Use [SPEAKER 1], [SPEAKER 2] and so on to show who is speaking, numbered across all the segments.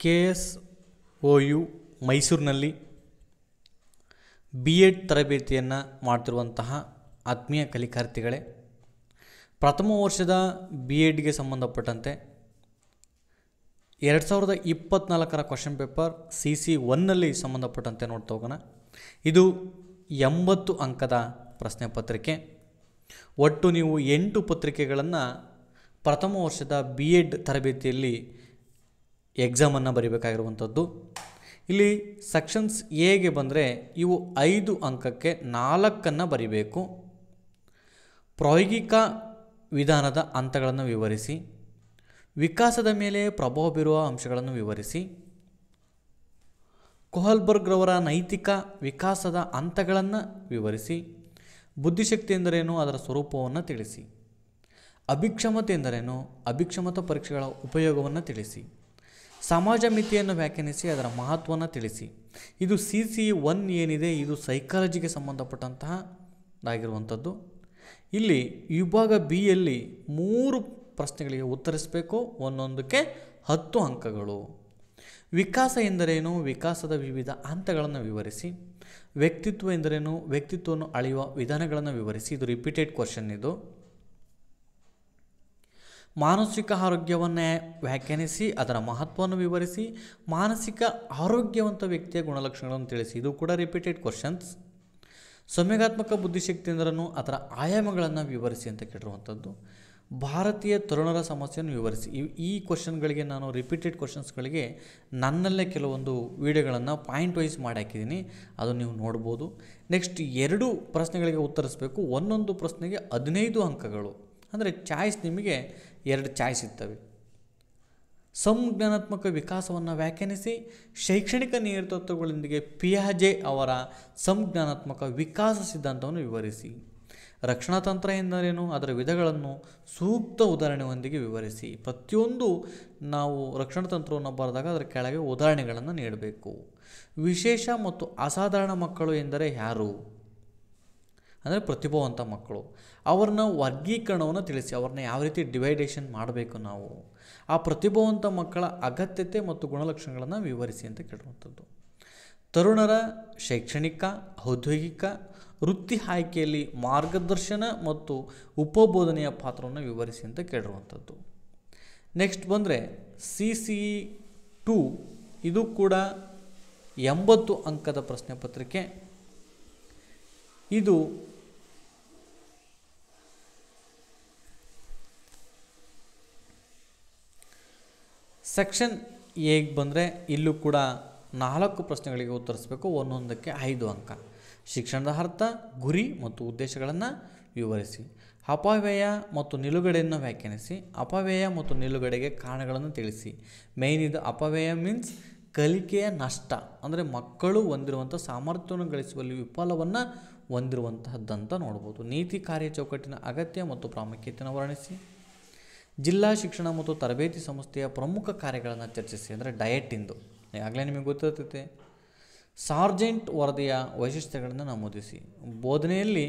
[SPEAKER 1] KSOU ಮೈಸೂರಿನಲ್ಲಿ BEd ತರಬೇತಿಯನ್ನು ಮಾಡ್ತಿರುವಂತಹ ಆತ್ಮೀಯ ಕಲಿಕಾರ್ಥಿಗಳೇ, ಪ್ರಥಮ ವರ್ಷದ BEdಗೆ ಸಂಬಂಧಪಟ್ಟಂತೆ 2024 ಕ್ವಶನ್ ಪೇಪರ್ CC1ನಲ್ಲಿ ಸಂಬಂಧಪಟ್ಟಂತೆ ನೋಡ್ತಾ ಹೋಗೋಣ. ಇದು 80 ಅಂಕದ ಪ್ರಶ್ನೆ ಪತ್ರಿಕೆ. ಒಟ್ಟು ನೀವು 8 ಪತ್ರಿಕೆಗಳನ್ನು ಪ್ರಥಮ ವರ್ಷದ BEd ತರಬೇತಿಯಲ್ಲಿ ಎಕ್ಸಾಮನ್ನು ಬರೀಬೇಕಾಗಿರುವಂಥದ್ದು. ಇಲ್ಲಿ ಸೆಕ್ಷನ್ಸ್ ಎಗೆ ಬಂದರೆ ಇವು 5 ಅಂಕಕ್ಕೆ 4 ಬರೀಬೇಕು. ಪ್ರಾಯೋಗಿಕ ವಿಧಾನದ ಹಂತಗಳನ್ನು ವಿವರಿಸಿ, ವಿಕಾಸದ ಮೇಲೆ ಪ್ರಭಾವ ಬೀರುವ ಅಂಶಗಳನ್ನು ವಿವರಿಸಿ, ಕೊಹಲ್ಬರ್ಗ್ರವರ ನೈತಿಕ ವಿಕಾಸದ ಹಂತಗಳನ್ನು ವಿವರಿಸಿ, ಬುದ್ಧಿಶಕ್ತಿ ಎಂದರೇನು, ಅದರ ಸ್ವರೂಪವನ್ನು ತಿಳಿಸಿ, ಅಭಿಕ್ಷಮತೆ ಎಂದರೇನು, ಅಭಿಕ್ಷಮತಾ ಪರೀಕ್ಷೆಗಳ ಉಪಯೋಗವನ್ನು ತಿಳಿಸಿ, ಸಮಾಜ ಮಿತಿಯನ್ನು ವ್ಯಾಖ್ಯಾನಿಸಿ ಅದರ ಮಹತ್ವವನ್ನು ತಿಳಿಸಿ. ಇದು CC1 ಏನಿದೆ ಇದು ಸೈಕಾಲಜಿಗೆ ಸಂಬಂಧಪಟ್ಟಂತಹದ್ದಾಗಿರುವಂಥದ್ದು. ಇಲ್ಲಿ ವಿಭಾಗ ಬಿಯಲ್ಲಿ 3 ಪ್ರಶ್ನೆಗಳಿಗೆ ಉತ್ತರಿಸಬೇಕು, ಒಂದೊಂದಕ್ಕೆ 10 ಅಂಕಗಳು. ವಿಕಾಸ ಎಂದರೇನು, ವಿಕಾಸದ ವಿವಿಧ ಹಂತಗಳನ್ನು ವಿವರಿಸಿ, ವ್ಯಕ್ತಿತ್ವ ಎಂದರೇನು, ವ್ಯಕ್ತಿತ್ವವನ್ನು ಅಳೆಯುವ ವಿಧಾನಗಳನ್ನು ವಿವರಿಸಿ. ಇದು ರಿಪೀಟೆಡ್ ಕ್ವಶನ್. ಇದು ಮಾನಸಿಕ ಆರೋಗ್ಯವನ್ನು ವ್ಯಾಖ್ಯಾನಿಸಿ ಅದರ ಮಹತ್ವವನ್ನು ವಿವರಿಸಿ, ಮಾನಸಿಕ ಆರೋಗ್ಯವಂತ ವ್ಯಕ್ತಿಯ ಗುಣಲಕ್ಷಣಗಳನ್ನು ತಿಳಿಸಿ. ಇದು ಕೂಡ ರಿಪೀಟೆಡ್ ಕ್ವಶನ್ಸ್. ಸಂವೇಗಾತ್ಮಕ ಬುದ್ಧಿಶಕ್ತಿ ಎಂದರನ್ನು ಅದರ ಆಯಾಮಗಳನ್ನು ವಿವರಿಸಿ ಅಂತ ಕೇಳಿರುವಂಥದ್ದು. ಭಾರತೀಯ ತರುಣರ ಸಮಸ್ಯೆಯನ್ನು ವಿವರಿಸಿ. ಈ ಕ್ವಶನ್ಗಳಿಗೆ ನಾನು ರಿಪೀಟೆಡ್ ಕ್ವಶನ್ಸ್ಗಳಿಗೆ ನನ್ನಲ್ಲೇ ಕೆಲವೊಂದು ವಿಡಿಯೋಗಳನ್ನು ಪಾಯಿಂಟ್ ವೈಸ್ ಮಾಡಿ ಹಾಕಿದ್ದೀನಿ, ಅದು ನೀವು ನೋಡ್ಬೋದು. ನೆಕ್ಸ್ಟ್ 2 ಪ್ರಶ್ನೆಗಳಿಗೆ ಉತ್ತರಿಸಬೇಕು, ಒಂದೊಂದು ಪ್ರಶ್ನೆಗೆ 15 ಅಂಕಗಳು. ಅಂದರೆ ಚಾಯ್ಸ್ ನಿಮಗೆ 2 ಚಾಯ್ಸ್ ಇರ್ತವೆ. ಸಂಜ್ಞಾನಾತ್ಮಕ ವಿಕಾಸವನ್ನು ವ್ಯಾಖ್ಯಾನಿಸಿ, ಶೈಕ್ಷಣಿಕ ನೇತೃತ್ವಗಳೊಂದಿಗೆ ಪಿಯಾಜೆ ಅವರ ಸಂಜ್ಞಾನಾತ್ಮಕ ವಿಕಾಸ ಸಿದ್ಧಾಂತವನ್ನು ವಿವರಿಸಿ. ರಕ್ಷಣಾ ತಂತ್ರ ಎಂದರೇನು, ಅದರ ವಿಧಗಳನ್ನು ಸೂಕ್ತ ಉದಾಹರಣೆಯೊಂದಿಗೆ ವಿವರಿಸಿ. ಪ್ರತಿಯೊಂದು ನಾವು ರಕ್ಷಣಾ ತಂತ್ರವನ್ನು ಬರೆದಾಗ ಅದರ ಕೆಳಗೆ ಉದಾಹರಣೆಗಳನ್ನು ನೀಡಬೇಕು. ವಿಶೇಷ ಮತ್ತು ಅಸಾಧಾರಣ ಮಕ್ಕಳು ಎಂದರೆ ಯಾರು, ಅಂದರೆ ಪ್ರತಿಭಾವಂತ ಮಕ್ಕಳು. ಅವ್ರನ್ನ ವರ್ಗೀಕರಣವನ್ನು ತಿಳಿಸಿ, ಅವ್ರನ್ನ ಯಾವ ರೀತಿ ಡಿವೈಡೇಷನ್ ಮಾಡಬೇಕು ನಾವು. ಆ ಪ್ರತಿಭಾವಂತ ಮಕ್ಕಳ ಅಗತ್ಯತೆ ಮತ್ತು ಗುಣಲಕ್ಷಣಗಳನ್ನು ವಿವರಿಸಿ ಅಂತ ಕೇಳುವಂಥದ್ದು. ತರುಣರ ಶೈಕ್ಷಣಿಕ, ಔದ್ಯೋಗಿಕ, ವೃತ್ತಿ ಆಯ್ಕೆಯಲ್ಲಿ ಮಾರ್ಗದರ್ಶನ ಮತ್ತು ಉಪಬೋಧನೆಯ ಪಾತ್ರವನ್ನು ವಿವರಿಸಿ ಅಂತ ಕೇಳಿರುವಂಥದ್ದು. ನೆಕ್ಸ್ಟ್ ಬಂದರೆ CC2, ಇದು ಕೂಡ 80 ಅಂಕದ ಪ್ರಶ್ನೆ ಪತ್ರಿಕೆ. ಇದು ಸೆಕ್ಷನ್ ಎಗೆ ಬಂದರೆ ಇಲ್ಲೂ ಕೂಡ 4 ಪ್ರಶ್ನೆಗಳಿಗೆ ಉತ್ತರಿಸಬೇಕು, ಒಂದೊಂದಕ್ಕೆ 5 ಅಂಕ. ಶಿಕ್ಷಣದ ಅರ್ಥ, ಗುರಿ ಮತ್ತು ಉದ್ದೇಶಗಳನ್ನು ವಿವರಿಸಿ. ಅಪವ್ಯಯ ಮತ್ತು ನಿಲುಗಡೆಯನ್ನು ವ್ಯಾಖ್ಯಾನಿಸಿ. ಅಪವ್ಯಯ ಮತ್ತು ನಿಲುಗಡೆಗೆ ಕಾರಣಗಳನ್ನು ತಿಳಿಸಿ. ಮೇಯ್ನ್ ಇದು ಅಪವ್ಯಯ ಮೀನ್ಸ್ ಕಲಿಕೆಯ ನಷ್ಟ, ಅಂದರೆ ಮಕ್ಕಳು ಹೊಂದಿರುವಂಥ ಸಾಮರ್ಥ್ಯವನ್ನು ಗಳಿಸುವಲ್ಲಿ ವಿಫಲವನ್ನು ಹೊಂದಿರುವಂತಹದ್ದಂತ ನೋಡ್ಬೋದು. ನೀತಿ ಕಾರ್ಯ ಚೌಕಟ್ಟಿನ ಅಗತ್ಯ ಮತ್ತು ಪ್ರಾಮುಖ್ಯತೆಯನ್ನು ವರ್ಣಿಸಿ. ಜಿಲ್ಲಾ ಶಿಕ್ಷಣ ಮತ್ತು ತರಬೇತಿ ಸಂಸ್ಥೆಯ ಪ್ರಮುಖ ಕಾರ್ಯಗಳನ್ನು ಚರ್ಚಿಸಿ, ಅಂದರೆ ಡಯಟಿಂದು ಆಗಲೇ ನಿಮಗೆ ಗೊತ್ತಿರ್ತೈತೆ. ಸಾರ್ಜೆಂಟ್ ವರದಿಯ ವೈಶಿಷ್ಟ್ಯಗಳನ್ನು ನಮೂದಿಸಿ. ಬೋಧನೆಯಲ್ಲಿ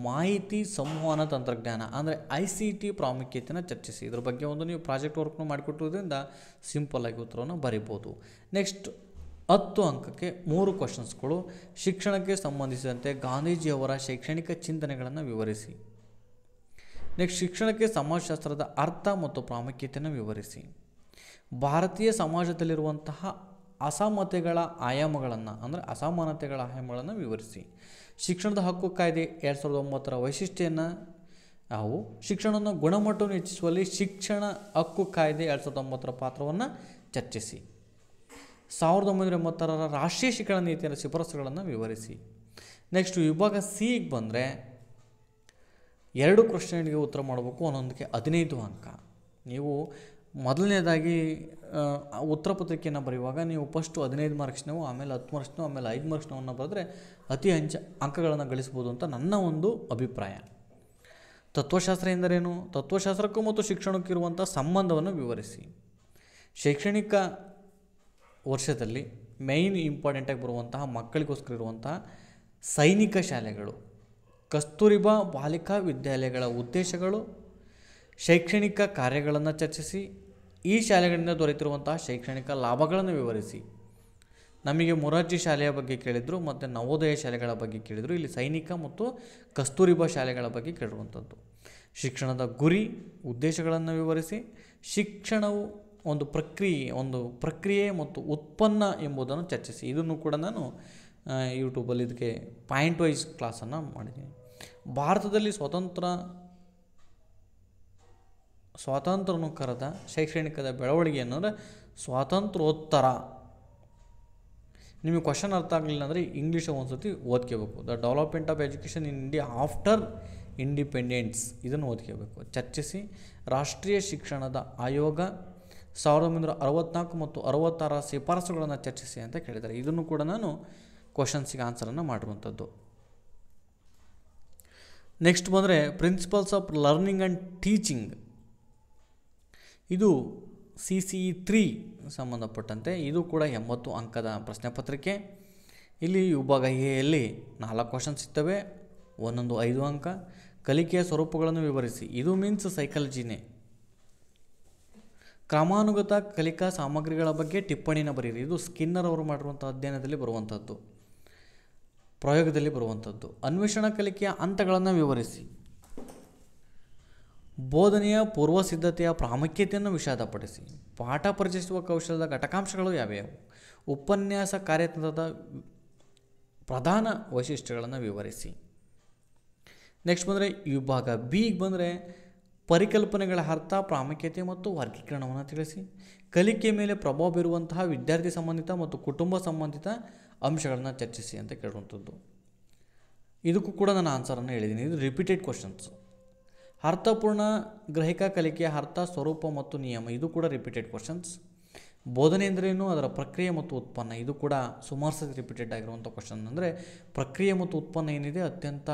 [SPEAKER 1] ಮಾಹಿತಿ ಸಂವಹನ ತಂತ್ರಜ್ಞಾನ ಅಂದರೆ ICT ಪ್ರಾಮುಖ್ಯತೆಯನ್ನು ಚರ್ಚಿಸಿ. ಇದ್ರ ಬಗ್ಗೆ ಒಂದು ನೀವು ಪ್ರಾಜೆಕ್ಟ್ ವರ್ಕ್ನು ಮಾಡಿಕೊಟ್ಟೋದ್ರಿಂದ ಸಿಂಪಲ್ಲಾಗಿ ಉತ್ತರವನ್ನು ಬರಿಬೋದು. ನೆಕ್ಸ್ಟ್ 10 ಅಂಕಕ್ಕೆ 3 ಕ್ವಶನ್ಸ್ಗಳು. ಶಿಕ್ಷಣಕ್ಕೆ ಸಂಬಂಧಿಸಿದಂತೆ ಗಾಂಧೀಜಿಯವರ ಶೈಕ್ಷಣಿಕ ಚಿಂತನೆಗಳನ್ನು ವಿವರಿಸಿ. ನೆಕ್ಸ್ಟ್ ಶಿಕ್ಷಣಕ್ಕೆ ಸಮಾಜಶಾಸ್ತ್ರದ ಅರ್ಥ ಮತ್ತು ಪ್ರಾಮುಖ್ಯತೆಯನ್ನು ವಿವರಿಸಿ. ಭಾರತೀಯ ಸಮಾಜದಲ್ಲಿರುವಂತಹ ಅಸಮಾನತೆಗಳ ಆಯಾಮಗಳನ್ನು ವಿವರಿಸಿ. ಶಿಕ್ಷಣದ ಹಕ್ಕು ಕಾಯ್ದೆ 2009ರ ವೈಶಿಷ್ಟ್ಯವನ್ನು ನಾವು ಶಿಕ್ಷಣವನ್ನು ಗುಣಮಟ್ಟವನ್ನು ಹೆಚ್ಚಿಸುವಲ್ಲಿ ಶಿಕ್ಷಣ ಹಕ್ಕು ಕಾಯ್ದೆ 2009ರ ಪಾತ್ರವನ್ನು ಚರ್ಚಿಸಿ. 1980ರ ರಾಷ್ಟ್ರೀಯ ಶಿಕ್ಷಣ ನೀತಿಯ ಶಿಫಾರಸುಗಳನ್ನು ವಿವರಿಸಿ. ನೆಕ್ಸ್ಟ್ ವಿಭಾಗ ಸಿಗೆ ಬಂದರೆ 2 ಪ್ರಶ್ನೆಗಳಿಗೆ ಉತ್ತರ ಮಾಡಬೇಕು, ಒಂದೊಂದಕ್ಕೆ 15 ಅಂಕ. ನೀವು ಮೊದಲನೇದಾಗಿ ಉತ್ತರ ಪತ್ರಿಕೆಯನ್ನು ಬರೆಯುವಾಗ ನೀವು ಫಸ್ಟು 15 ಮಾರ್ಕ್ಸ್ನವು, ಆಮೇಲೆ 10 ಮಾರ್ಕ್ಸ್ನವು, ಆಮೇಲೆ 5 ಮಾರ್ಕ್ಸ್ನವನ್ನು ಬರೆದ್ರೆ ಅತಿ ಅಂಕಗಳನ್ನು ಗಳಿಸ್ಬೋದು ಅಂತ ನನ್ನ ಒಂದು ಅಭಿಪ್ರಾಯ. ತತ್ವಶಾಸ್ತ್ರ ಎಂದರೇನು, ತತ್ವಶಾಸ್ತ್ರಕ್ಕೂ ಮತ್ತು ಶಿಕ್ಷಣಕ್ಕೂ ಇರುವಂಥ ಸಂಬಂಧವನ್ನು ವಿವರಿಸಿ. ಶೈಕ್ಷಣಿಕ ವರ್ಷದಲ್ಲಿ ಮೇಯ್ನ್ ಇಂಪಾರ್ಟೆಂಟಾಗಿ ಬರುವಂತಹ ಮಕ್ಕಳಿಗೋಸ್ಕರ ಇರುವಂತಹ ಸೈನಿಕ ಶಾಲೆಗಳು, ಕಸ್ತೂರಿಬಾ ಬಾಲಿಕಾ ವಿದ್ಯಾಲಯಗಳ ಉದ್ದೇಶಗಳು, ಶೈಕ್ಷಣಿಕ ಕಾರ್ಯಗಳನ್ನು ಚರ್ಚಿಸಿ. ಈ ಶಾಲೆಗಳಿಂದ ದೊರೆತಿರುವಂತಹ ಶೈಕ್ಷಣಿಕ ಲಾಭಗಳನ್ನು ವಿವರಿಸಿ. ನಮಗೆ ಮೊರಾರ್ಜಿ ಶಾಲೆಯ ಬಗ್ಗೆ ಕೇಳಿದರು ಮತ್ತು ನವೋದಯ ಶಾಲೆಗಳ ಬಗ್ಗೆ ಕೇಳಿದರು. ಇಲ್ಲಿ ಸೈನಿಕ ಮತ್ತು ಕಸ್ತೂರಿಬಾ ಶಾಲೆಗಳ ಬಗ್ಗೆ ಕೇಳಿರುವಂಥದ್ದು. ಶಿಕ್ಷಣದ ಗುರಿ ಉದ್ದೇಶಗಳನ್ನು ವಿವರಿಸಿ. ಶಿಕ್ಷಣವು ಒಂದು ಪ್ರಕ್ರಿಯೆ ಮತ್ತು ಉತ್ಪನ್ನ ಎಂಬುದನ್ನು ಚರ್ಚಿಸಿ. ಇದನ್ನು ಕೂಡ ನಾನು ಯೂಟ್ಯೂಬಲ್ಲಿ ಇದಕ್ಕೆ ಪಾಯಿಂಟ್ ವೈಸ್ ಕ್ಲಾಸನ್ನು ಮಾಡಿದ್ದೀನಿ. ಭಾರತದಲ್ಲಿ ಸ್ವಾತಂತ್ರ್ಯವನ್ನು ಕರೆದ ಶೈಕ್ಷಣಿಕದ ಬೆಳವಣಿಗೆ ಅನ್ನೋದ್ರೆ ಸ್ವಾತಂತ್ರ್ಯೋತ್ತರ. ನಿಮಗೆ ಕ್ವಶನ್ ಅರ್ಥ ಆಗಲಿಲ್ಲ ಅಂದರೆ ಇಂಗ್ಲೀಷ್ ಒಂದು ಸತಿ ಓದ್ಕೋಬೇಕು. The development of education in India after independence, ಇದನ್ನು ಓದ್ಕೋಬೇಕು. ಚರ್ಚಿಸಿ. ರಾಷ್ಟ್ರೀಯ ಶಿಕ್ಷಣದ ಆಯೋಗ 1964 ಮತ್ತು 66 ಶಿಫಾರಸುಗಳನ್ನು ಚರ್ಚಿಸಿ ಅಂತ ಕೇಳಿದ್ದಾರೆ. ಇದನ್ನು ಕೂಡ ನಾನು ಕ್ವಶನ್ಸಿಗೆ ಆನ್ಸರನ್ನು ಮಾಡಿರುವಂಥದ್ದು. ನೆಕ್ಸ್ಟ್ ಬಂದರೆ principles of learning and teaching. ಇದು CCE 3 ಸಂಬಂಧಪಟ್ಟಂತೆ. ಇದು ಕೂಡ 80 ಅಂಕದ ಪ್ರಶ್ನೆ ಪತ್ರಿಕೆ. ಇಲ್ಲಿ ವಿಭಾಗ ಎಯಲ್ಲಿ 4 ಕ್ವಶನ್ಸ್ ಇರ್ತವೆ, ಒಂದೊಂದು 5 ಅಂಕ. ಕಲಿಕೆಯ ಸ್ವರೂಪಗಳನ್ನು ವಿವರಿಸಿ. ಇದು ಮೀನ್ಸ್ ಸೈಕಾಲಜಿನೇ. ಕ್ರಮಾನುಗತ ಕಲಿಕಾ ಸಾಮಗ್ರಿಗಳ ಬಗ್ಗೆ ಟಿಪ್ಪಣಿನ ಬರೀರಿ. ಇದು ಸ್ಕಿನ್ನರ್ ಅವರು ಮಾಡಿರುವಂಥ ಅಧ್ಯಯನದಲ್ಲಿ ಬರುವಂಥದ್ದು, ಪ್ರಯೋಗದಲ್ಲಿ ಬರುವಂಥದ್ದು. ಅನ್ವೇಷಣಾ ಕಲಿಕೆಯ ಹಂತಗಳನ್ನು ವಿವರಿಸಿ. ಬೋಧನೆಯ ಪೂರ್ವ ಸಿದ್ಧತೆಯ ಪ್ರಾಮುಖ್ಯತೆಯನ್ನು ವಿಷದಪಡಿಸಿ. ಪಾಠ ಪರಿಚಯಿಸುವ ಕೌಶಲ್ಯದ ಘಟಕಾಂಶಗಳು ಯಾವ್ಯಾವು. ಉಪನ್ಯಾಸ ಕಾರ್ಯತಂತ್ರದ ಪ್ರಧಾನ ವೈಶಿಷ್ಟ್ಯಗಳನ್ನು ವಿವರಿಸಿ. ನೆಕ್ಸ್ಟ್ ಬಂದರೆ ವಿಭಾಗ ಬಿಗೆ ಬಂದರೆ ಪರಿಕಲ್ಪನೆಗಳ ಅರ್ಥ, ಪ್ರಾಮುಖ್ಯತೆ ಮತ್ತು ವರ್ಗೀಕರಣವನ್ನು ತಿಳಿಸಿ. ಕಲಿಕೆ ಮೇಲೆ ಪ್ರಭಾವ ಬೀರುವಂತಹ ವಿದ್ಯಾರ್ಥಿ ಸಂಬಂಧಿತ ಮತ್ತು ಕುಟುಂಬ ಸಂಬಂಧಿತ ಅಂಶಗಳನ್ನು ಚರ್ಚಿಸಿ ಅಂತ ಕೇಳುವಂಥದ್ದು. ಇದಕ್ಕೂ ಕೂಡ ನಾನು ಆನ್ಸರನ್ನು ಹೇಳಿದ್ದೀನಿ. ಇದು ರಿಪೀಟೆಡ್ ಕ್ವಶನ್ಸ್. ಅರ್ಥಪೂರ್ಣ ಗ್ರಹಿಕಾ ಕಲಿಕೆಯ ಅರ್ಥ, ಸ್ವರೂಪ ಮತ್ತು ನಿಯಮ. ಇದು ಕೂಡ ರಿಪೀಟೆಡ್ ಕ್ವಶನ್ಸ್. ಬೋಧನೆ ಎಂದರೇನು, ಅದರ ಪ್ರಕ್ರಿಯೆ ಮತ್ತು ಉತ್ಪನ್ನ. ಇದು ಕೂಡ ಸುಮಾರು ಸತಿ ರಿಪೀಟೆಡ್ ಆಗಿರುವಂಥ ಕ್ವಶನ್. ಅಂದರೆ ಪ್ರಕ್ರಿಯೆ ಮತ್ತು ಉತ್ಪನ್ನ ಏನಿದೆ ಅತ್ಯಂತ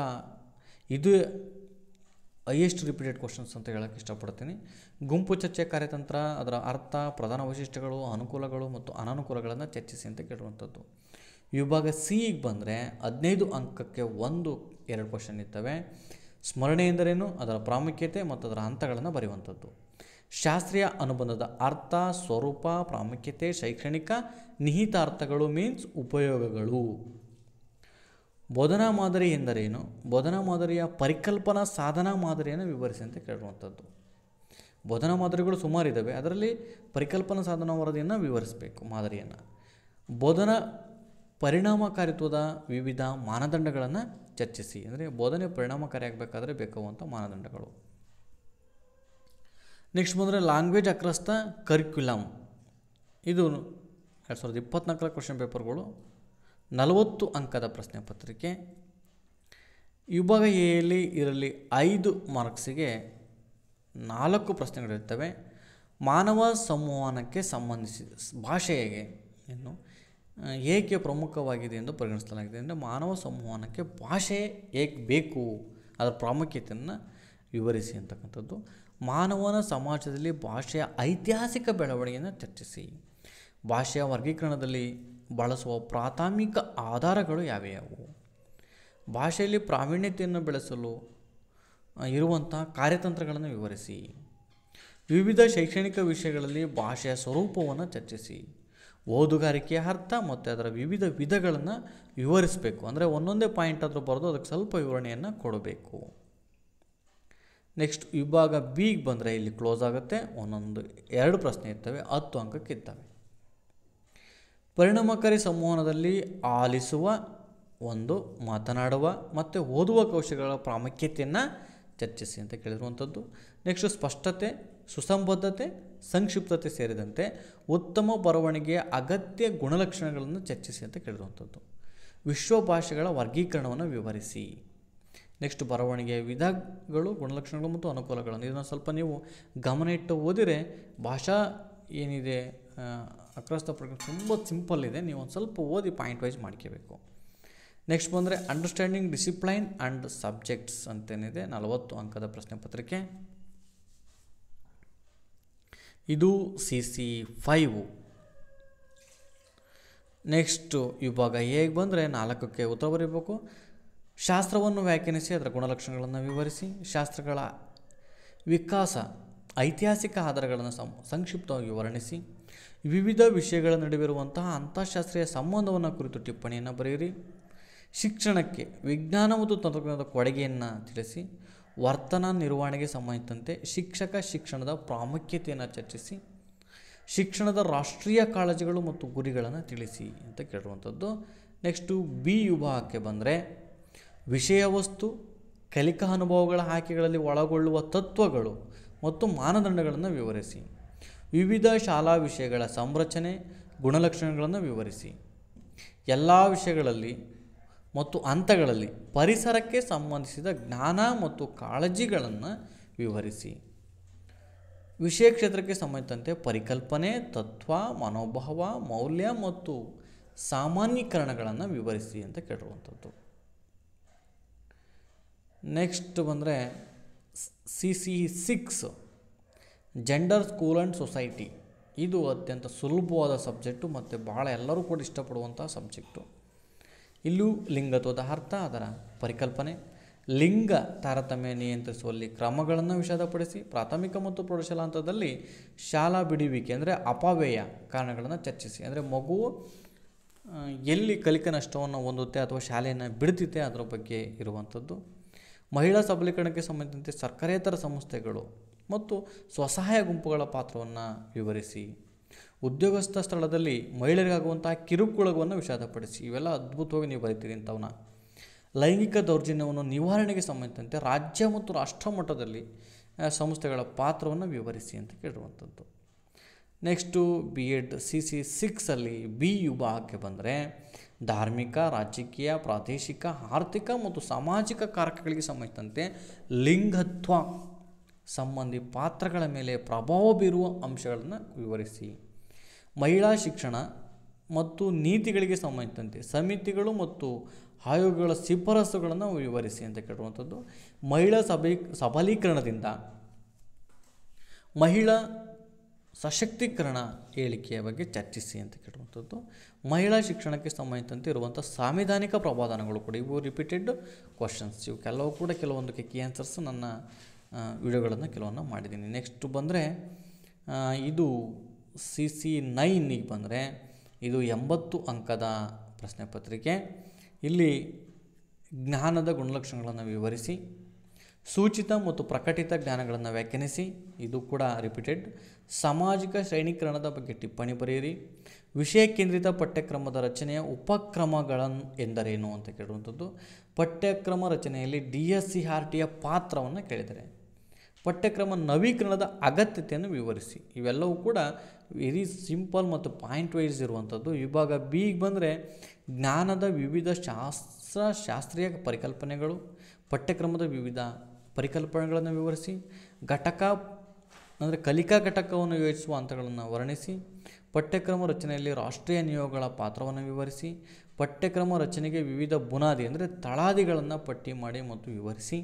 [SPEAKER 1] ಇದು ಹೈಯೆಸ್ಟ್ ರಿಪೀಟೆಡ್ ಕ್ವಶನ್ಸ್ ಅಂತ ಹೇಳೋಕ್ಕೆ ಇಷ್ಟಪಡ್ತೀನಿ. ಗುಂಪು ಚರ್ಚೆ ಕಾರ್ಯತಂತ್ರ, ಅದರ ಅರ್ಥ, ಪ್ರಧಾನ ವೈಶಿಷ್ಟ್ಯಗಳು, ಅನುಕೂಲಗಳು ಮತ್ತು ಅನಾನುಕೂಲಗಳನ್ನು ಚರ್ಚಿಸಿ ಅಂತ ಕೇಳುವಂಥದ್ದು. ವಿಭಾಗ ಸಿಗೆ ಬಂದರೆ 15 ಅಂಕಕ್ಕೆ 1-2 ಕ್ವಶನ್ ಇರ್ತವೆ. ಸ್ಮರಣೆ ಎಂದರೇನು, ಅದರ ಪ್ರಾಮುಖ್ಯತೆ ಮತ್ತು ಅದರ ಹಂತಗಳನ್ನು ಬರೆಯುವಂಥದ್ದು. ಶಾಸ್ತ್ರೀಯ ಅನುಬಂಧದ ಅರ್ಥ, ಸ್ವರೂಪ, ಪ್ರಾಮುಖ್ಯತೆ, ಶೈಕ್ಷಣಿಕ ನಿಹಿತಾರ್ಥಗಳು ಮೀನ್ಸ್ ಉಪಯೋಗಗಳು. ಬೋಧನಾ ಮಾದರಿ ಎಂದರೇನು, ಬೋಧನಾ ಮಾದರಿಯ ಪರಿಕಲ್ಪನಾ ಸಾಧನಾ ಮಾದರಿಯನ್ನು ವಿವರಿಸಿ ಅಂತ ಕೇಳುವಂಥದ್ದು. ಬೋಧನಾ ಮಾದರಿಗಳು ಸುಮಾರಿದ್ದಾವೆ, ಅದರಲ್ಲಿ ಪರಿಕಲ್ಪನಾ ಸಾಧನಾ ವರದಿಯನ್ನು ವಿವರಿಸಬೇಕು. ಮಾದರಿಯನ್ನು. ಬೋಧನಾ ಪರಿಣಾಮಕಾರಿತ್ವದ ವಿವಿಧ ಮಾನದಂಡಗಳನ್ನು ಚರ್ಚಿಸಿ. ಅಂದರೆ ಬೋಧನೆ ಪರಿಣಾಮಕಾರಿಯಾಗಬೇಕಾದ್ರೆ ಬೇಕಾಗುವಂಥ ಮಾನದಂಡಗಳು. ನೆಕ್ಸ್ಟ್ ಬಂದರೆ ಲ್ಯಾಂಗ್ವೇಜ್ ಅಕ್ರಾಸ್ ದ ಕರಿಕ್ಯುಲಮ್. ಇದು 2024 ಕ್ವಶನ್ ಪೇಪರ್ಗಳು, 40 ಅಂಕದ ಪ್ರಶ್ನೆ ಪತ್ರಿಕೆ. ವಿಭಾಗ ಎಯಲ್ಲಿ ಇದರಲ್ಲಿ 5 ಮಾರ್ಕ್ಸಿಗೆ 4 ಪ್ರಶ್ನೆಗಳಿರ್ತವೆ. ಮಾನವ ಸಂವಹನಕ್ಕೆ ಸಂಬಂಧಿಸಿ ಭಾಷೆ ಏಕೆ ಪ್ರಮುಖವಾಗಿದೆ ಎಂದು ಪರಿಗಣಿಸಲಾಗಿದೆ. ಅಂದರೆ ಮಾನವ ಸಂವಹನಕ್ಕೆ ಭಾಷೆ ಏಕೆ ಬೇಕು, ಅದರ ಪ್ರಾಮುಖ್ಯತೆಯನ್ನು ವಿವರಿಸಿ ಅಂತಕ್ಕಂಥದ್ದು. ಮಾನವನ ಸಮಾಜದಲ್ಲಿ ಭಾಷೆಯ ಐತಿಹಾಸಿಕ ಬೆಳವಣಿಗೆಯನ್ನು ಚರ್ಚಿಸಿ. ಭಾಷೆಯ ವರ್ಗೀಕರಣದಲ್ಲಿ ಬಳಸುವ ಪ್ರಾಥಮಿಕ ಆಧಾರಗಳು ಯಾವ್ಯಾವು. ಭಾಷೆಯಲ್ಲಿ ಪ್ರಾವೀಣ್ಯತೆಯನ್ನು ಬೆಳೆಸಲು ಇರುವಂಥ ಕಾರ್ಯತಂತ್ರಗಳನ್ನು ವಿವರಿಸಿ. ವಿವಿಧ ಶೈಕ್ಷಣಿಕ ವಿಷಯಗಳಲ್ಲಿ ಭಾಷೆಯ ಸ್ವರೂಪವನ್ನು ಚರ್ಚಿಸಿ. ಓದುಗಾರಿಕೆಯ ಅರ್ಥ ಮತ್ತು ಅದರ ವಿವಿಧ ವಿಧಗಳನ್ನು ವಿವರಿಸಬೇಕು. ಅಂದರೆ ಒಂದೊಂದೇ ಪಾಯಿಂಟ್ ಆದರೂ ಬರೆದು ಅದಕ್ಕೆ ಸ್ವಲ್ಪ ವಿವರಣೆಯನ್ನು ಕೊಡಬೇಕು. ನೆಕ್ಸ್ಟ್ ವಿಭಾಗ ಬಿಗೆ ಬಂದರೆ ಇಲ್ಲಿ ಕ್ಲೋಸ್ ಆಗುತ್ತೆ. 2 ಪ್ರಶ್ನೆ ಇರ್ತವೆ, 10 ಅಂಕಕ್ಕಿರ್ತವೆ. ಪರಿಣಾಮಕಾರಿ ಸಂವಹನದಲ್ಲಿ ಆಲಿಸುವ, ಮಾತನಾಡುವ ಮತ್ತು ಓದುವ ಕೌಶಲ್ಯಗಳ ಪ್ರಾಮುಖ್ಯತೆಯನ್ನು ಚರ್ಚಿಸಿ ಅಂತ ಕೇಳಿರುವಂಥದ್ದು. ನೆಕ್ಸ್ಟ್ ಸ್ಪಷ್ಟತೆ, ಸುಸಂಬದ್ಧತೆ, ಸಂಕ್ಷಿಪ್ತತೆ ಸೇರಿದಂತೆ ಉತ್ತಮ ಬರವಣಿಗೆಯ ಅಗತ್ಯ ಗುಣಲಕ್ಷಣಗಳನ್ನು ಚರ್ಚಿಸಿ ಅಂತ ಕೇಳಿರುವಂಥದ್ದು. ವಿಶ್ವ ಭಾಷೆಗಳ ವರ್ಗೀಕರಣವನ್ನು ವಿವರಿಸಿ. ನೆಕ್ಸ್ಟ್ ಬರವಣಿಗೆಯ ವಿಧಗಳು, ಗುಣಲಕ್ಷಣಗಳು ಮತ್ತು ಅನುಕೂಲಗಳನ್ನು. ಇದನ್ನು ಸ್ವಲ್ಪ ನೀವು ಗಮನ ಇಟ್ಟು ಓದಿದರೆ ಭಾಷಾ ಏನಿದೆ ಅಕ್ರಾಸ್ ದ ಪ್ರೋಗ್ರಾಮ್ ತುಂಬ ಸಿಂಪಲ್ ಇದೆ. ನೀವು ಒಂದು ಸ್ವಲ್ಪ ಓದಿ ಪಾಯಿಂಟ್ ವೈಸ್ ಮಾಡ್ಕೋಬೇಕು. ನೆಕ್ಸ್ಟ್ ಬಂದರೆ ಅಂಡರ್ಸ್ಟ್ಯಾಂಡಿಂಗ್ ಡಿಸಿಪ್ಲೈನ್ ಆ್ಯಂಡ್ ಸಬ್ಜೆಕ್ಟ್ಸ್ ಅಂತೇನಿದೆ, 40 ಅಂಕದ ಪ್ರಶ್ನೆ ಪತ್ರಿಕೆ. ಇದು CC 5. ನೆಕ್ಸ್ಟು ವಿಭಾಗ ಎಗೆ ಬಂದರೆ 4ಕ್ಕೆ ಉತ್ತರ ಬರೀಬೇಕು. ಶಾಸ್ತ್ರವನ್ನು ವ್ಯಾಖ್ಯಾನಿಸಿ, ಅದರ ಗುಣಲಕ್ಷಣಗಳನ್ನು ವಿವರಿಸಿ. ಶಾಸ್ತ್ರಗಳ ವಿಕಾಸ ಐತಿಹಾಸಿಕ ಆಧಾರಗಳನ್ನು ಸಂಕ್ಷಿಪ್ತವಾಗಿ ವರ್ಣಿಸಿ. ವಿವಿಧ ವಿಷಯಗಳ ನಡುವಿರುವಂತಹ ಅಂತಃಶಾಸ್ತ್ರೀಯ ಸಂಬಂಧವನ್ನು ಕುರಿತು ಟಿಪ್ಪಣಿಯನ್ನು ಬರೆಯಿರಿ. ಶಿಕ್ಷಣಕ್ಕೆ ವಿಜ್ಞಾನ ಮತ್ತು ತಂತ್ರಜ್ಞಾನದ ಕೊಡುಗೆಯನ್ನು ತಿಳಿಸಿ. ವರ್ತನ ನಿರ್ವಹಣೆಗೆ ಸಂಬಂಧಿಸಿದಂತೆ ಶಿಕ್ಷಣದ ಪ್ರಾಮುಖ್ಯತೆಯನ್ನು ಚರ್ಚಿಸಿ. ಶಿಕ್ಷಣದ ರಾಷ್ಟ್ರೀಯ ಕಾಳಜಿಗಳು ಮತ್ತು ಗುರಿಗಳನ್ನು ತಿಳಿಸಿ ಅಂತ ಕೇಳಿರುವಂಥದ್ದು. ನೆಕ್ಸ್ಟು ಬಿ ವಿಭಾಗಕ್ಕೆ ಬಂದರೆ ವಿಷಯ ವಸ್ತು, ಕಲಿಕಾ ಅನುಭವಗಳ ಆಯ್ಕೆಗಳಲ್ಲಿ ಒಳಗೊಳ್ಳುವ ತತ್ವಗಳು ಮತ್ತು ಮಾನದಂಡಗಳನ್ನು ವಿವರಿಸಿ. ವಿವಿಧ ಶಾಲಾ ವಿಷಯಗಳ ಸಂರಚನೆ, ಗುಣಲಕ್ಷಣಗಳನ್ನು ವಿವರಿಸಿ. ಎಲ್ಲ ವಿಷಯಗಳಲ್ಲಿ ಮತ್ತು ಹಂತಗಳಲ್ಲಿ ಪರಿಸರಕ್ಕೆ ಸಂಬಂಧಿಸಿದ ಜ್ಞಾನ ಮತ್ತು ಕಾಳಜಿಗಳನ್ನು ವಿವರಿಸಿ. ವಿಷಯ ಕ್ಷೇತ್ರಕ್ಕೆ ಸಂಬಂಧಿಸಿದಂತೆ ಪರಿಕಲ್ಪನೆ, ತತ್ವ, ಮನೋಭಾವ, ಮೌಲ್ಯ ಮತ್ತು ಸಾಮಾನ್ಯೀಕರಣಗಳನ್ನು ವಿವರಿಸಿ ಅಂತ ಕೇಳಿರುವಂಥದ್ದು. ನೆಕ್ಸ್ಟ್ ಬಂದರೆ CC6 gender, school and society. ಇದು ಅತ್ಯಂತ ಸುಲಭವಾದ ಸಬ್ಜೆಕ್ಟು ಮತ್ತು ಭಾಳ ಎಲ್ಲರೂ ಕೂಡ ಇಷ್ಟಪಡುವಂಥ ಸಬ್ಜೆಕ್ಟು. ಇಲ್ಲೂ ಲಿಂಗತ್ವದ ಅರ್ಥ, ಅದರ ಪರಿಕಲ್ಪನೆ, ಲಿಂಗ ತಾರತಮ್ಯ ನಿಯಂತ್ರಿಸುವಲ್ಲಿ ಕ್ರಮಗಳನ್ನು ವಿಷದಪಡಿಸಿ. ಪ್ರಾಥಮಿಕ ಮತ್ತು ಪ್ರೌಢಶಾಲಾ ಹಂತದಲ್ಲಿ ಶಾಲಾ ಬಿಡುವಿಕೆ ಅಂದರೆ ಅಪವ್ಯಯ ಕಾರಣಗಳನ್ನು ಚರ್ಚಿಸಿ. ಅಂದರೆ ಮಗುವು ಎಲ್ಲಿ ಕಲಿಕೆ ನಷ್ಟವನ್ನು ಹೊಂದುತ್ತೆ ಅಥವಾ ಶಾಲೆಯನ್ನು ಬಿಡ್ತಿತ್ತೆ ಅದರ ಬಗ್ಗೆ ಇರುವಂಥದ್ದು. ಮಹಿಳಾ ಸಬಲೀಕರಣಕ್ಕೆ ಸಂಬಂಧಿಸಿದಂತೆ ಸರ್ಕಾರೇತರ ಸಂಸ್ಥೆಗಳು ಮತ್ತು ಸ್ವಸಹಾಯ ಗುಂಪುಗಳ ಪಾತ್ರವನ್ನು ವಿವರಿಸಿ. ಉದ್ಯೋಗಸ್ಥ ಸ್ಥಳದಲ್ಲಿ ಮಹಿಳೆಯರಿಗಾಗುವಂತಹ ಕಿರುಕುಳವನ್ನು ವಿಷದಪಡಿಸಿ. ಇವೆಲ್ಲ ಅದ್ಭುತವಾಗಿ ನೀವು ಬರೀತೀರಿ ಇಂಥವನ್ನ. ಲೈಂಗಿಕ ದೌರ್ಜನ್ಯವನ್ನು ನಿವಾರಣೆಗೆ ಸಂಬಂಧಿಸಿದಂತೆ ರಾಜ್ಯ ಮತ್ತು ರಾಷ್ಟ್ರ ಮಟ್ಟದಲ್ಲಿ ಸಂಸ್ಥೆಗಳ ಪಾತ್ರವನ್ನು ವಿವರಿಸಿ ಅಂತ ಕೇಳಿರುವಂಥದ್ದು. ನೆಕ್ಸ್ಟು B.Ed CC6 ಬಿ ವಿಭಾಗಕ್ಕೆ ಬಂದರೆ ಧಾರ್ಮಿಕ, ರಾಜಕೀಯ, ಪ್ರಾದೇಶಿಕ, ಆರ್ಥಿಕ ಮತ್ತು ಸಾಮಾಜಿಕ ಕಾರಕಗಳಿಗೆ ಸಂಬಂಧಿಸಿದಂತೆ ಲಿಂಗತ್ವ ಸಂಬಂಧಿ ಪಾತ್ರಗಳ ಮೇಲೆ ಪ್ರಭಾವ ಬೀರುವ ಅಂಶಗಳನ್ನು ವಿವರಿಸಿ. ಮಹಿಳಾ ಶಿಕ್ಷಣ ಮತ್ತು ನೀತಿಗಳಿಗೆ ಸಂಬಂಧಿಸಿದಂತೆ ಸಮಿತಿಗಳು ಮತ್ತು ಆಯೋಗಗಳ ಶಿಫಾರಸುಗಳನ್ನು ವಿವರಿಸಿ ಅಂತ ಕೇಳುವಂಥದ್ದು. ಮಹಿಳಾ ಸಬಲೀಕರಣದಿಂದ ಮಹಿಳಾ ಸಶಕ್ತೀಕರಣ ಹೇಳಿಕೆಯ ಬಗ್ಗೆ ಚರ್ಚಿಸಿ ಅಂತ ಕೇಳುವಂಥದ್ದು. ಮಹಿಳಾ ಶಿಕ್ಷಣಕ್ಕೆ ಸಂಬಂಧಿಸಿದಂತೆ ಇರುವಂಥ ಸಾಂವಿಧಾನಿಕ ಪ್ರಬೋಧನಗಳು ಕೂಡ ಇವು ರಿಪೀಟೆಡ್ ಕ್ವಶನ್ಸ್. ಇವು ಕೆಲವು ಕೂಡ ಕೆಲವೊಂದಕ್ಕೆ ಕೀ ಆನ್ಸರ್ಸ್ ನನ್ನ ವಿಡಿಯೋಗಳನ್ನು ಕೆಲವನ್ನು ಮಾಡಿದ್ದೀನಿ. ನೆಕ್ಸ್ಟ್ ಬಂದರೆ ಇದು CC9 ಬಂದರೆ ಇದು 80 ಅಂಕದ ಪ್ರಶ್ನೆ ಪತ್ರಿಕೆ. ಇಲ್ಲಿ ಜ್ಞಾನದ ಗುಣಲಕ್ಷಣಗಳನ್ನು ವಿವರಿಸಿ. ಸೂಚಿತ ಮತ್ತು ಪ್ರಕಟಿತ ಜ್ಞಾನಗಳನ್ನು ವ್ಯಾಖ್ಯಾನಿಸಿ. ಇದು ಕೂಡ ರಿಪೀಟೆಡ್. ಸಾಮಾಜಿಕ ಶ್ರೇಣೀಕರಣದ ಬಗ್ಗೆ ಟಿಪ್ಪಣಿ ಬರೆಯಿರಿ. ವಿಷಯ ಕೇಂದ್ರಿತ ಪಠ್ಯಕ್ರಮದ ರಚನೆಯ ಉಪಕ್ರಮಗಳನ್ನು ಎಂದರೇನು ಅಂತ ಕೇಳುವಂಥದ್ದು. ಪಠ್ಯಕ್ರಮ ರಚನೆಯಲ್ಲಿ DSCRTಯ ಪಾತ್ರವನ್ನು ಕೇಳಿದರೆ. ಪಠ್ಯಕ್ರಮ ನವೀಕರಣದ ಅಗತ್ಯತೆಯನ್ನು ವಿವರಿಸಿ. ಇವೆಲ್ಲವೂ ಕೂಡ ವೆರಿ ಸಿಂಪಲ್ ಮತ್ತು ಪಾಯಿಂಟ್ ವೈಸ್ ಇರುವಂಥದ್ದು. ವಿಭಾಗ B ಬಂದರೆ ಜ್ಞಾನದ ವಿವಿಧ ಶಾಸ್ತ್ರೀಯ ಪರಿಕಲ್ಪನೆಗಳು, ಪಠ್ಯಕ್ರಮದ ವಿವಿಧ ಪರಿಕಲ್ಪನೆಗಳನ್ನು ವಿವರಿಸಿ. ಘಟಕ ಅಂದರೆ ಕಲಿಕಾ ಘಟಕವನ್ನು ಯೋಜಿಸುವ ಹಂತಗಳನ್ನು ವರ್ಣಿಸಿ. ಪಠ್ಯಕ್ರಮ ರಚನೆಯಲ್ಲಿ ರಾಷ್ಟ್ರೀಯ ನಿಯೋಗಗಳ ಪಾತ್ರವನ್ನು ವಿವರಿಸಿ. ಪಠ್ಯಕ್ರಮ ರಚನೆಗೆ ವಿವಿಧ ಬುನಾದಿ ಅಂದರೆ ತಳಾದಿಗಳನ್ನು ಪಟ್ಟಿ ಮಾಡಿ ಮತ್ತು ವಿವರಿಸಿ.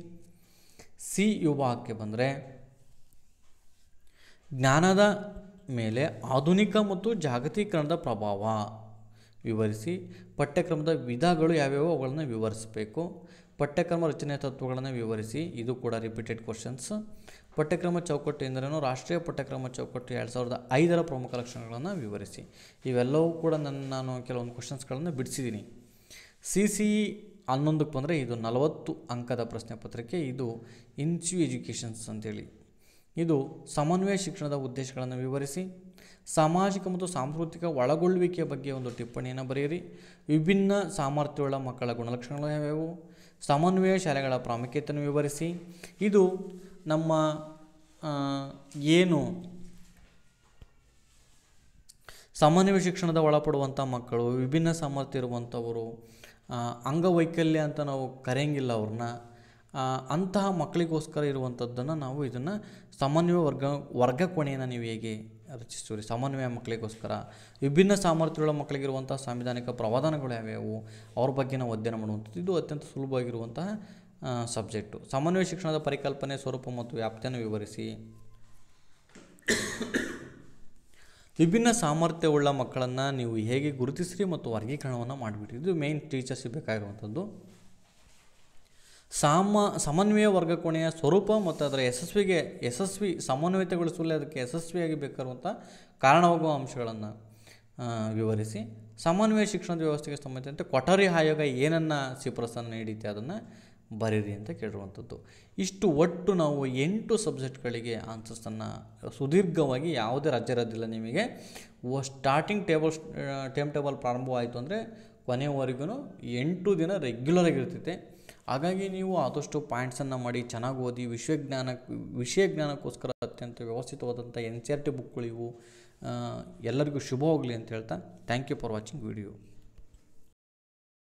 [SPEAKER 1] C ವಿಭಾಗಕ್ಕೆ ಬಂದರೆ ಜ್ಞಾನದ ಮೇಲೆ ಆಧುನಿಕ ಮತ್ತು ಜಾಗತೀಕರಣದ ಪ್ರಭಾವ ವಿವರಿಸಿ. ಪಠ್ಯಕ್ರಮದ ವಿಧಗಳು ಯಾವ್ಯಾವು ಅವುಗಳನ್ನು ವಿವರಿಸಬೇಕು. ಪಠ್ಯಕ್ರಮ ರಚನೆಯ ತತ್ವಗಳನ್ನು ವಿವರಿಸಿ. ಇದು ಕೂಡ ರಿಪೀಟೆಡ್ ಕ್ವಶನ್ಸ್. ಪಠ್ಯಕ್ರಮ ಚೌಕಟ್ಟು ಎಂದರೇನು, ರಾಷ್ಟ್ರೀಯ ಪಠ್ಯಕ್ರಮ ಚೌಕಟ್ಟು 2005 ಪ್ರಮುಖ ಲಕ್ಷಣಗಳನ್ನು ವಿವರಿಸಿ. ಇವೆಲ್ಲವೂ ಕೂಡ ನಾನು ಕೆಲವೊಂದು ಕ್ವಶನ್ಸ್ಗಳನ್ನು ಬಿಡಿಸಿದ್ದೀನಿ. CC11 ಬಂದರೆ ಇದು 40 ಅಂಕದ ಪ್ರಶ್ನೆ ಪತ್ರಿಕೆ. ಇದು ಇನ್ಸ್ಯೂ ಎಜುಕೇಷನ್ಸ್ ಅಂತೇಳಿ. ಇದು ಸಮನ್ವಯ ಶಿಕ್ಷಣದ ಉದ್ದೇಶಗಳನ್ನು ವಿವರಿಸಿ. ಸಾಮಾಜಿಕ ಮತ್ತು ಸಾಂಸ್ಕೃತಿಕ ಒಳಗೊಳ್ಳುವಿಕೆಯ ಬಗ್ಗೆ ಒಂದು ಟಿಪ್ಪಣಿಯನ್ನು ಬರೆಯಿರಿ. ವಿಭಿನ್ನ ಸಾಮರ್ಥ್ಯವುಳ್ಳ ಮಕ್ಕಳ ಗುಣಲಕ್ಷಣಗಳು ಯಾವ್ಯಾವು, ಸಮನ್ವಯ ಶಾಲೆಗಳ ಪ್ರಾಮುಖ್ಯತೆಯನ್ನು ವಿವರಿಸಿ. ಇದು ನಮ್ಮ ಏನು ಸಮನ್ವಯ ಶಿಕ್ಷಣದ ಒಳಪಡುವಂಥ ಮಕ್ಕಳು, ವಿಭಿನ್ನ ಸಾಮರ್ಥ್ಯ ಇರುವಂಥವರು, ಅಂಗವೈಕಲ್ಯ ಅಂತ ನಾವು ಕರೆಯಂಗಿಲ್ಲ ಅವ್ರನ್ನ, ಅಂತಹ ಮಕ್ಕಳಿಗೋಸ್ಕರ ಇರುವಂಥದ್ದನ್ನು ನಾವು ಇದನ್ನು ಸಮನ್ವಯ ವರ್ಗ ಕೋಣೆಯನ್ನು ನೀವು ಹೇಗೆ ರಚಿಸ್ತೀರಿ. ಸಮನ್ವಯ ಮಕ್ಕಳಿಗೋಸ್ಕರ ವಿಭಿನ್ನ ಸಾಮರ್ಥ್ಯಗಳ ಮಕ್ಕಳಿಗಿರುವಂಥ ಸಾಂವಿಧಾನಿಕ ಪ್ರವಾದನಗಳು ಯಾವ್ಯಾವು ಅವ್ರ ಬಗ್ಗೆ ನಾವು ಅಧ್ಯಯನ ಮಾಡುವಂಥದ್ದು. ಇದು ಅತ್ಯಂತ ಸುಲಭವಾಗಿರುವಂತಹ ಸಬ್ಜೆಕ್ಟು. ಸಮನ್ವಯ ಶಿಕ್ಷಣದ ಪರಿಕಲ್ಪನೆ, ಸ್ವರೂಪ ಮತ್ತು ವ್ಯಾಪ್ತಿಯನ್ನು ವಿವರಿಸಿ. ವಿಭಿನ್ನ ಸಾಮರ್ಥ್ಯವುಳ್ಳ ಮಕ್ಕಳನ್ನು ನೀವು ಹೇಗೆ ಗುರುತಿಸ್ರಿ ಮತ್ತು ವರ್ಗೀಕರಣವನ್ನು ಮಾಡಿಬಿಟ್ರಿ. ಇದು ಮೇನ್ ಟೀಚರ್ಸ್ ಬೇಕಾಗಿರುವಂಥದ್ದು. ಸಮನ್ವಯ ವರ್ಗಕೋಣೆಯ ಸ್ವರೂಪ ಮತ್ತು ಅದರ ಯಶಸ್ವಿ ಸಮನ್ವಯತೆಗೊಳಿಸಲು ಅದಕ್ಕೆ ಯಶಸ್ವಿಯಾಗಿ ಬೇಕಾಗಿರುವಂಥ ಕಾರಣವಾಗುವ ಅಂಶಗಳನ್ನು ವಿವರಿಸಿ. ಸಮನ್ವಯ ಶಿಕ್ಷಣದ ವ್ಯವಸ್ಥೆಗೆ ಸಂಬಂಧಿಸಿದಂತೆ ಕೊಠಾರಿ ಆಯೋಗ ಏನನ್ನು ಶಿಫಾರಸನ್ನು ನೀಡಿತೆ ಅದನ್ನು ಬರೀರಿ ಅಂತ ಕೇಳಿರುವಂಥದ್ದು. ಇಷ್ಟು ಒಟ್ಟು ನಾವು 8 ಸಬ್ಜೆಕ್ಟ್ಗಳಿಗೆ ಆನ್ಸರ್ಸನ್ನು ಸುದೀರ್ಘವಾಗಿ ಯಾವುದೇ ರಜ್ಜರದ್ದಿಲ್ಲ ನಿಮಗೆ. ಸ್ಟಾರ್ಟಿಂಗ್ ಟೈಮ್ ಟೇಬಲ್ ಪ್ರಾರಂಭವಾಯಿತು ಅಂದರೆ ಕೊನೆಯವರೆಗೂ 8 ದಿನ ರೆಗ್ಯುಲರಾಗಿರ್ತೈತೆ. ಹಾಗಾಗಿ ನೀವು ಆದಷ್ಟು ಪಾಯಿಂಟ್ಸನ್ನು ಮಾಡಿ ಚೆನ್ನಾಗಿ ಓದಿ ವಿಷಯ ಜ್ಞಾನಕ್ಕೋಸ್ಕರ ಅತ್ಯಂತ ವ್ಯವಸ್ಥಿತವಾದಂಥ NCERT ಬುಕ್ಗಳು ಇವು. ಎಲ್ಲರಿಗೂ ಶುಭವಾಗಲಿ ಅಂತ ಹೇಳ್ತಾ thank you for watching video.